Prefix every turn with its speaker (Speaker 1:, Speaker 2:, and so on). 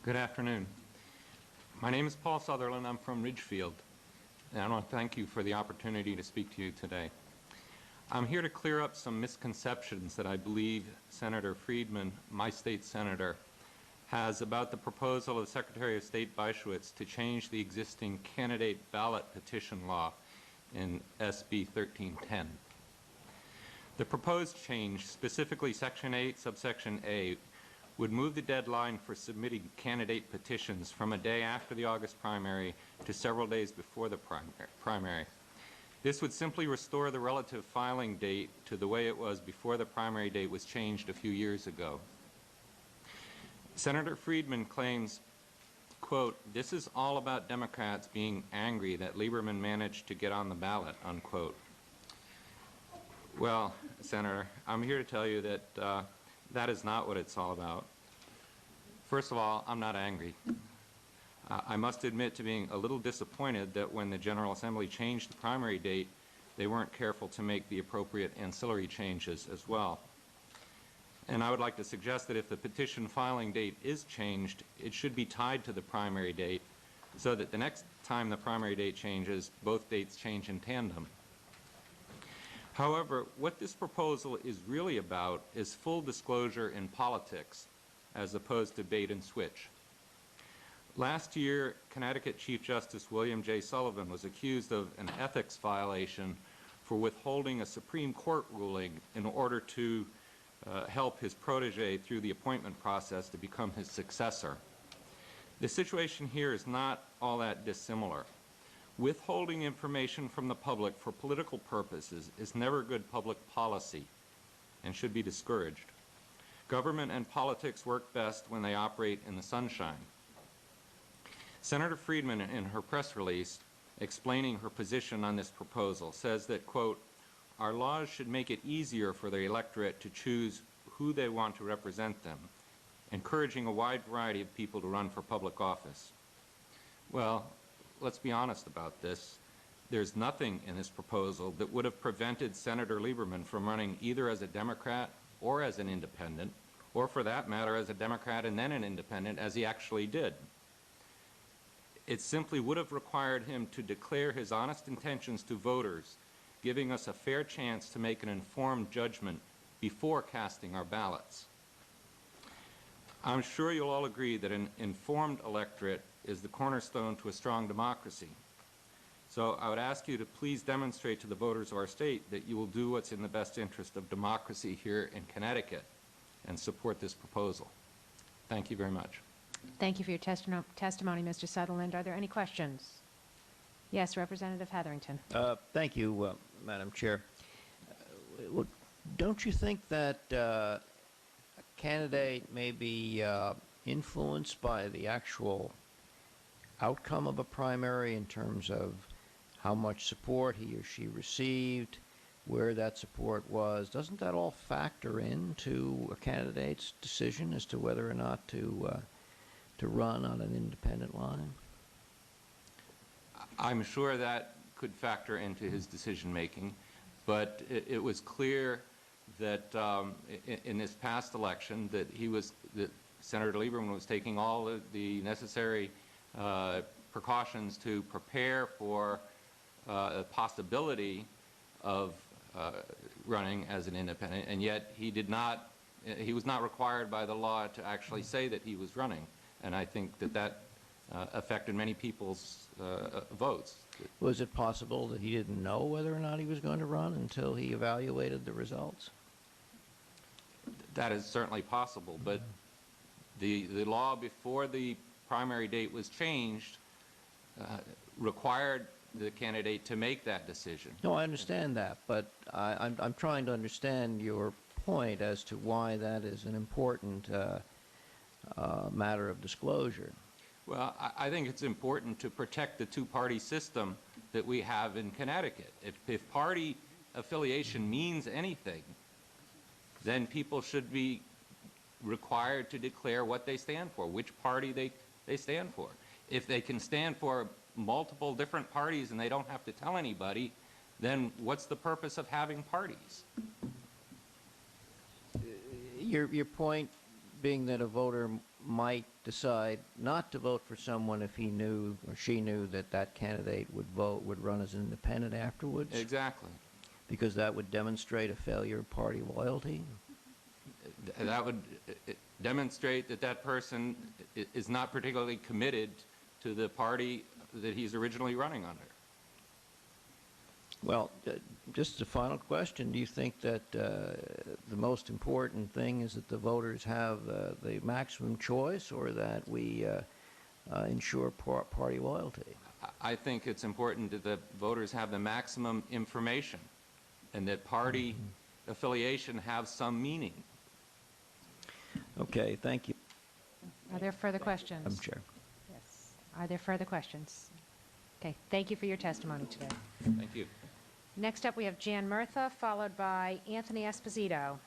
Speaker 1: Good afternoon. My name is Paul Sutherland. I'm from Ridgefield, and I want to thank you for the opportunity to speak to you today. I'm here to clear up some misconceptions that I believe Senator Friedman, my state senator, has about the proposal of Secretary of State Byschwitz to change the existing candidate ballot petition law in SB 1310. The proposed change, specifically Section 8, subsection A, would move the deadline for submitting candidate petitions from a day after the August primary to several days before the primary. This would simply restore the relative filing date to the way it was before the primary date was changed a few years ago. Senator Friedman claims, quote, "This is all about Democrats being angry that Lieberman managed to get on the ballot," unquote. Well, Senator, I'm here to tell you that that is not what it's all about. First of all, I'm not angry. I must admit to being a little disappointed that when the General Assembly changed the primary date, they weren't careful to make the appropriate ancillary changes as well. And I would like to suggest that if the petition filing date is changed, it should be tied to the primary date so that the next time the primary date changes, both dates change in tandem. However, what this proposal is really about is full disclosure in politics as opposed to bait and switch. Last year, Connecticut Chief Justice William J. Sullivan was accused of an ethics violation for withholding a Supreme Court ruling in order to help his protege through the appointment process to become his successor. The situation here is not all that dissimilar. Withholding information from the public for political purposes is never good public policy and should be discouraged. Government and politics work best when they operate in the sunshine. Senator Friedman, in her press release explaining her position on this proposal, says that, quote, "Our laws should make it easier for the electorate to choose who they want to represent them, encouraging a wide variety of people to run for public office." Well, let's be honest about this. There's nothing in this proposal that would have prevented Senator Lieberman from running either as a Democrat or as an independent, or for that matter as a Democrat and then an independent, as he actually did. It simply would have required him to declare his honest intentions to voters, giving us a fair chance to make an informed judgment before casting our ballots. I'm sure you'll all agree that an informed electorate is the cornerstone to a strong democracy. So I would ask you to please demonstrate to the voters of our state that you will do what's in the best interest of democracy here in Connecticut and support this proposal. Thank you very much.
Speaker 2: Thank you for your testimony, Mr. Sutherland. Are there any questions? Yes, Representative Hetherington.
Speaker 3: Thank you, Madam Chair. Well, don't you think that a candidate may be influenced by the actual outcome of a primary in terms of how much support he or she received, where that support was? Doesn't that all factor into a candidate's decision as to whether or not to run on an independent line?
Speaker 1: I'm sure that could factor into his decision making, but it was clear that in this past election that Senator Lieberman was taking all of the necessary precautions to prepare for a possibility of running as an independent, and yet he was not required by the law to actually say that he was running. And I think that affected many people's votes.
Speaker 3: Was it possible that he didn't know whether or not he was going to run until he evaluated the results?
Speaker 1: That is certainly possible, but the law before the primary date was changed required the candidate to make that decision.
Speaker 3: No, I understand that, but I'm trying to understand your point as to why that is an important matter of disclosure.
Speaker 1: Well, I think it's important to protect the two-party system that we have in Connecticut. If party affiliation means anything, then people should be required to declare what they stand for, which party they stand for. If they can stand for multiple different parties and they don't have to tell anybody, then what's the purpose of having parties?
Speaker 3: Your point being that a voter might decide not to vote for someone if he knew or she knew that that candidate would run as an independent afterwards?
Speaker 1: Exactly.
Speaker 3: Because that would demonstrate a failure of party loyalty?
Speaker 1: That would demonstrate that that person is not particularly committed to the party that he's originally running under.
Speaker 3: Well, just as a final question, do you think that the most important thing is that the voters have the maximum choice, or that we ensure party loyalty?
Speaker 1: I think it's important that the voters have the maximum information and that party affiliation have some meaning.
Speaker 3: Okay, thank you,
Speaker 2: Are there further questions?
Speaker 3: Madam Chair.
Speaker 2: Yes. Are there further questions? Okay, thank you for your testimony today.
Speaker 1: Thank you.
Speaker 2: Next up, we have Jan Murtha, followed by Anthony Esposito.